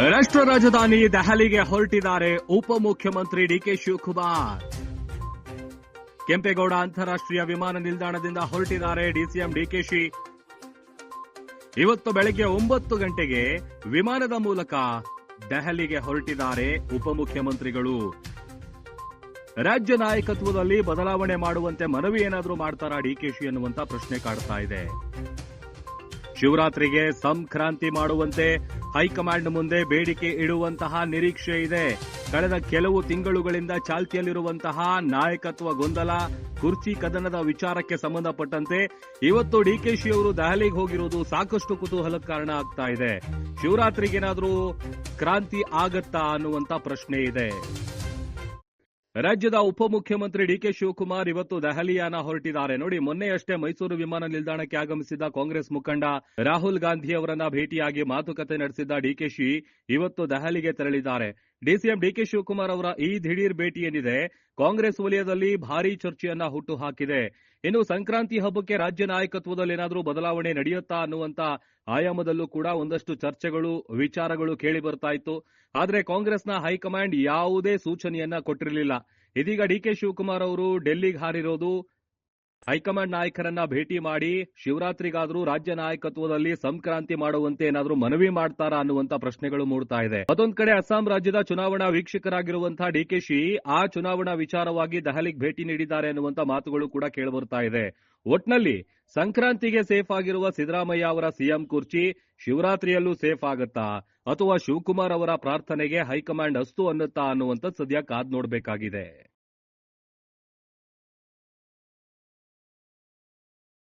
ರಾಷ್ಟ್ರ ರಾಜಧಾನಿ ದೆಹಲಿಗೆ ಹೊರಟಿದ್ದಾರೆ ಉಪಮುಖ್ಯಮಂತ್ರಿ ಡಿಕೆ ಶಿವಕುಮಾರ್. ಕೆಂಪೇಗೌಡ ಅಂತಾರಾಷ್ಟ್ರೀಯ ವಿಮಾನ ನಿಲ್ದಾಣದಿಂದ ಹೊರಟಿದ್ದಾರೆ ಡಿಸಿಎಂ ಡಿಕೆಶಿ. ಇವತ್ತು ಬೆಳಗ್ಗೆ 9 ಗಂಟೆಗೆ ವಿಮಾನದ ಮೂಲಕ ದೆಹಲಿಗೆ ಹೊರಟಿದ್ದಾರೆ ಉಪಮುಖ್ಯಮಂತ್ರಿಗಳು. ರಾಜ್ಯ ನಾಯಕತ್ವದಲ್ಲಿ ಬದಲಾವಣೆ ಮಾಡುವಂತೆ ಮನವಿ ಏನಾದರೂ ಮಾಡ್ತಾರಾ ಡಿಕೆಶಿ ಅನ್ನುವಂತ ಪ್ರಶ್ನೆ ಕಾಡ್ತಾ ಇದೆ. ಶಿವರಾತ್ರಿಗೆ ಸಂಕ್ರಾಂತಿ ಮಾಡುವಂತೆ ಹೈಕಮಾಂಡ್ ಮುಂದೆ ಬೇಡಿಕೆ ಇಡುವಂತಹ ನಿರೀಕ್ಷೆ ಇದೆ. ಕಳೆದ ಕೆಲವು ತಿಂಗಳುಗಳಿಂದ ಚಾಲ್ತಿಯಲ್ಲಿರುವಂತಹ ನಾಯಕತ್ವ ಗೊಂದಲ, ಕುರ್ಚಿ ಕದನದ ವಿಚಾರಕ್ಕೆ ಸಂಬಂಧಪಟ್ಟಂತೆ ಇವತ್ತು ಡಿಕೆಶಿ ಅವರು ದೆಹಲಿಗೆ ಹೋಗಿರುವುದು ಸಾಕಷ್ಟು ಕುತೂಹಲಕ್ಕೆ ಕಾರಣ ಆಗ್ತಾ ಇದೆ. ಶಿವರಾತ್ರಿಗೇನಾದರೂ ಕ್ರಾಂತಿ ಆಗತ್ತಾ ಅನ್ನುವಂತ ಪ್ರಶ್ನೆ ಇದೆ. ರಾಜ್ಯದ ಉಪಮುಖ್ಯಮಂತ್ರಿ ಡಿಕೆ ಶಿವಕುಮಾರ್ ಇವತ್ತು ದೆಹಲಿಯಾನ ಹೊರಟಿದ್ದಾರೆ. ನೋಡಿ, ಮೊನ್ನೆಯಷ್ಟೇ ಮೈಸೂರು ವಿಮಾನ ನಿಲ್ದಾಣಕ್ಕೆ ಆಗಮಿಸಿದ್ದ ಕಾಂಗ್ರೆಸ್ ಮುಖಂಡ ರಾಹುಲ್ ಗಾಂಧಿ ಅವರನ್ನ ಭೇಟಿಯಾಗಿ ಮಾತುಕತೆ ನಡೆಸಿದ್ದ ಡಿಕೆಶಿ ಇವತ್ತು ದೆಹಲಿಗೆ ತೆರಳಿದ್ದಾರೆ. ಡಿಸಿಎಂ ಡಿಕೆ ಶಿವಕುಮಾರ್ ಅವರ ಈ ದಿಢೀರ್ ಭೇಟಿ ಏನಿದೆ ಕಾಂಗ್ರೆಸ್ ವಲಯದಲ್ಲಿ ಭಾರೀ ಚರ್ಚೆಯನ್ನ ಹುಟ್ಟು ಹಾಕಿದೆ. ಇನ್ನು ಸಂಕ್ರಾಂತಿ ಹಬ್ಬಕ್ಕೆ ರಾಜ್ಯ ನಾಯಕತ್ವದಲ್ಲಿ ಏನಾದರೂ ಬದಲಾವಣೆ ನಡೆಯುತ್ತಾ ಅನ್ನುವಂತ ಆಯಾಮದಲ್ಲೂ ಕೂಡ ಒಂದಷ್ಟು ಚರ್ಚೆಗಳು, ವಿಚಾರಗಳು ಕೇಳಿ ಬರ್ತಾ ಇತ್ತು. ಆದರೆ ಕಾಂಗ್ರೆಸ್ನ ಹೈಕಮಾಂಡ್ ಯಾವುದೇ ಸೂಚನೆಯನ್ನ ಕೊಟ್ಟಿರಲಿಲ್ಲ. ಇದೀಗ ಡಿಕೆ ಶಿವಕುಮಾರ್ ಅವರು ಡೆಲ್ಲಿಗೆ ಹಾರಿರೋದು ಹೈಕಮಾಂಡ್ ನಾಯಕರನ್ನ ಭೇಟಿ ಮಾಡಿ ಶಿವರಾತ್ರಿಗಾದರೂ ರಾಜ್ಯ ನಾಯಕತ್ವದಲ್ಲಿ ಸಂಕ್ರಾಂತಿ ಮಾಡುವಂತೆ ಏನಾದರೂ ಮನವಿ ಮಾಡ್ತಾರಾ ಅನ್ನುವಂತ ಪ್ರಶ್ನೆಗಳು ಮೂಡ್ತಾ ಇದೆ. ಮತ್ತೊಂದು ಕಡೆ ಅಸ್ಸಾಂ ರಾಜ್ಯದ ಚುನಾವಣಾ ವೀಕ್ಷಕರಾಗಿರುವಂತಹ ಡಿಕೆಶಿ ಆ ಚುನಾವಣಾ ವಿಚಾರವಾಗಿ ದೆಹಲಿಗೆ ಭೇಟಿ ನೀಡಿದ್ದಾರೆ ಅನ್ನುವಂತ ಮಾತುಗಳು ಕೂಡ ಕೇಳಿಬರ್ತಾ ಇದೆ. ಒಟ್ನಲ್ಲಿ ಸಂಕ್ರಾಂತಿಗೆ ಸೇಫ್ ಆಗಿರುವ ಸಿದ್ದರಾಮಯ್ಯ ಅವರ ಸಿಎಂ ಕುರ್ಚಿ ಶಿವರಾತ್ರಿಯಲ್ಲೂ ಸೇಫ್ ಆಗತ್ತಾ ಅಥವಾ ಶಿವಕುಮಾರ್ ಅವರ ಪ್ರಾರ್ಥನೆಗೆ ಹೈಕಮಾಂಡ್ ಅಸ್ತು ಅನ್ನುತ್ತಾ ಅನ್ನುವಂಥದ್ದು ಸದ್ಯ ಕಾದ್ ನೋಡಬೇಕಾಗಿದೆ.